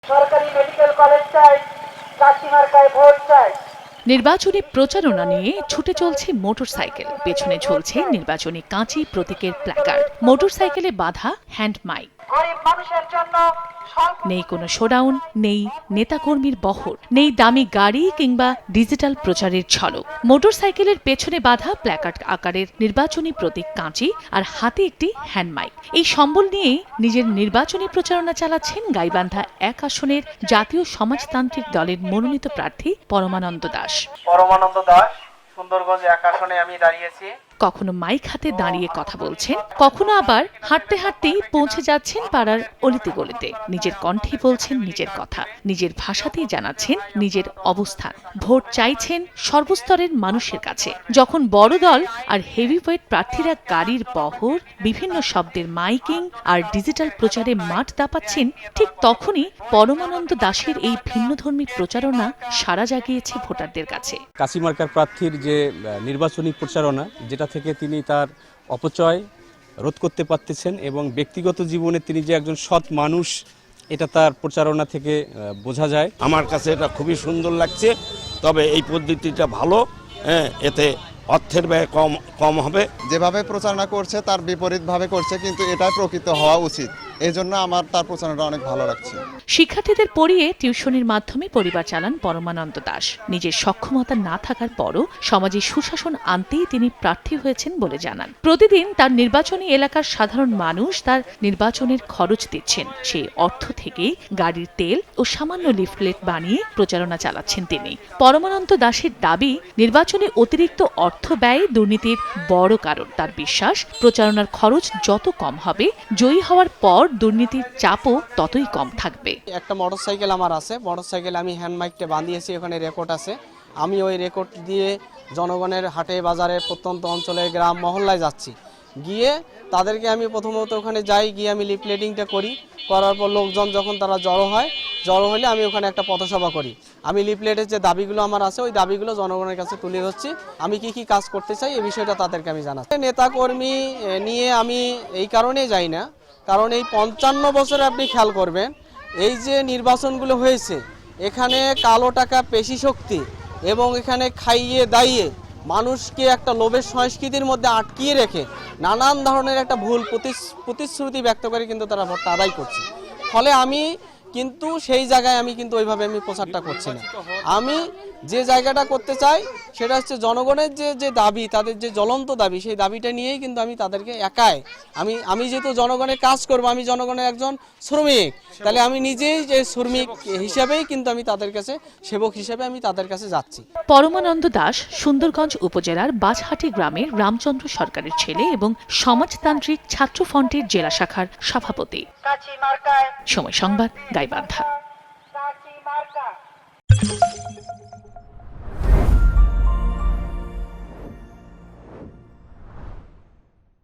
সরকারি medical college চাই, কাশি মার্কায় ভোট চাই। নির্বাচনী প্রচারণা নিয়ে ছুটে চলছে মোটরসাইকেল, পেছনে ঝুলছে নির্বাচনী কাঁচি প্রতীকের প্ল্যাকার্ড, মোটরসাইকেলে বাঁধা হ্যান্ড মাইক। গরিব মানুষের জন্য নেই কোনো শোডাউন, নেই নেতাকর্মীর বহর, নেই দামি গাড়ি কিংবা ডিজিটাল প্রচারের ঝলক। মোটরসাইকেলের পেছনে বাঁধা প্ল্যাকার্ড আকারের নির্বাচনী প্রতীক কাঁচি আর হাতে একটি হ্যান্ড মাইক। এই সম্বল নিয়ে নিজের নির্বাচনী প্রচারণা চালাচ্ছেন গাইবান্ধা ১ আসনের জাতীয় সমাজতান্ত্রিক দলের মনোনীত প্রার্থী পরমানন্দ দাস। সুন্দরগঞ্জ ১ আসনে আমি দাঁড়িয়েছি। কখনো মাইক হাতে দাঁড়িয়ে কথা বলছেন, কখনো আবার হাঁটতে হাঁটতেই পৌঁছে যাচ্ছেন পাড়ার অলিতে গলিতে। নিজের কণ্ঠে বলছেন নিজের কথা, নিজের ভাষাতেই জানাচ্ছেন নিজের অবস্থান। ভোট চাইছেন সর্বস্তরের মানুষের কাছে। যখন বড় দল আর হেভিওয়েট প্রার্থীরা গাড়ির বহর, বিভিন্ন শব্দের মাইকিং আর ডিজিটাল প্রচারে মাঠ দাপাচ্ছেন, ঠিক তখনই পরমানন্দ দাশের এই ভিন্নধর্মী প্রচারণা সাড়া জাগিয়েছে ভোটারদের কাছে। কাশি মার্কার প্রার্থীর যে নির্বাচনী প্রচারণা, যেটা থেকে তিনি তার অপচয় রোধ করতে পারতেছেন এবং ব্যক্তিগত জীবনে তিনি যে একজন সৎ মানুষ, এটা তার প্রচারণা থেকে বোঝা যায়। আমার কাছে এটা খুবই সুন্দর লাগছে, তবে এই পদ্ধতিটা ভালো, এতে অর্থের ব্যয় কম হবে। যেভাবে প্রচারণা করছে তার বিপরীতভাবে করছে, কিন্তু এটাই প্রকৃত হওয়া উচিত। এই জন্য আমার তার প্রচারণাটা অনেক ভালো লাগছে। শিক্ষার্থীদের পড়িয়ে টিউশনির মাধ্যমে পরিবার চালান পরমানন্দ দাশ। নিজের সক্ষমতা না থাকার পরও সমাজে সুশাসন আনতেই তিনি প্রার্থী হয়েছেন বলে জানান। প্রতিদিন তার নির্বাচনী এলাকার সাধারণ মানুষ তার নির্বাচনের খরচ দিচ্ছেন। সেই অর্থ থেকেই গাড়ির তেল ও সামান্য লিফলেট বানিয়ে প্রচারণা চালাচ্ছেন তিনি। পরমানন্দ দাশের দাবি, নির্বাচনে অতিরিক্ত অর্থ ব্যয় দুর্নীতির বড় কারণ। তার বিশ্বাস, প্রচারণার খরচ যত কম হবে, জয়ী হওয়ার পর দুর্নীতির চাপও ততই কম থাকবে। একটা মোটরসাইকেল আমার আছে, মোটরসাইকেল আমি হ্যান্ড মাইকটা বাঁধিয়েছি, ওখানে রেকর্ড আছে। আমি ওই রেকর্ড দিয়ে জনগণের হাটে বাজারে প্রত্যন্ত অঞ্চলের গ্রাম মহল্লায় যাচ্ছি, গিয়ে তাদেরকে আমি প্রথমত ওখানে যাই, গিয়ে আমি লিফলেটিংটা করি। করার পর লোকজন যখন তারা জড়ো হলে আমি ওখানে একটা পথসভা করি। আমি লিফলেটের যে দাবিগুলো আমার আছে, ওই দাবিগুলো জনগণের কাছে তুলে ধরছি। আমি কি কাজ করতে চাই এই বিষয়টা তাদেরকে আমি জানাচ্ছি। নেতাকর্মী নিয়ে আমি এই কারণে যাই না, কারণ এই ৫৫ বছরে আপনি খেয়াল করবেন, এই যে নির্বাচনগুলো হয়েছে, এখানে কালো টাকা, পেশি শক্তি এবং এখানে খাইয়ে দাইয়ে মানুষকে একটা লোভের সংস্কৃতির মধ্যে আটকিয়ে রেখে নানান ধরনের একটা ভুল প্রতিশ্রুতি ব্যক্ত করে কিন্তু তারা ভোটটা আদায় করছে। ফলে আমি কিন্তু সেই জায়গায় আমি কিন্তু ওইভাবে আমি প্রচারটা করছি না। আমি যে জায়গাটা করতে চাই সেটা হচ্ছে জনগণের যে দাবি, তাদের যে জ্বলন্ত দাবি, সেই দাবিটা নিয়েই কিন্তু আমি তাদেরকে একাই, আমি যেহেতু জনগণের কাজ করব, আমি জনগণের একজন শ্রমিক, তাহলে আমি নিজেই যে শ্রমিক হিসাবেই কিন্তু আমি তাদের কাছে সেবক হিসেবে আমি তাদের কাছে যাচ্ছি। পরমানন্দ দাশ সুন্দরগঞ্জ উপজেলার বাজহাটি গ্রামের রামচন্দ্র সরকারের ছেলে এবং সমাজতান্ত্রিক ছাত্র ফ্রন্টের জেলা শাখার সভাপতি। কাশি মার্কায় সময় সংবাদ, গাইবান্ধা। কাশি মার্কা।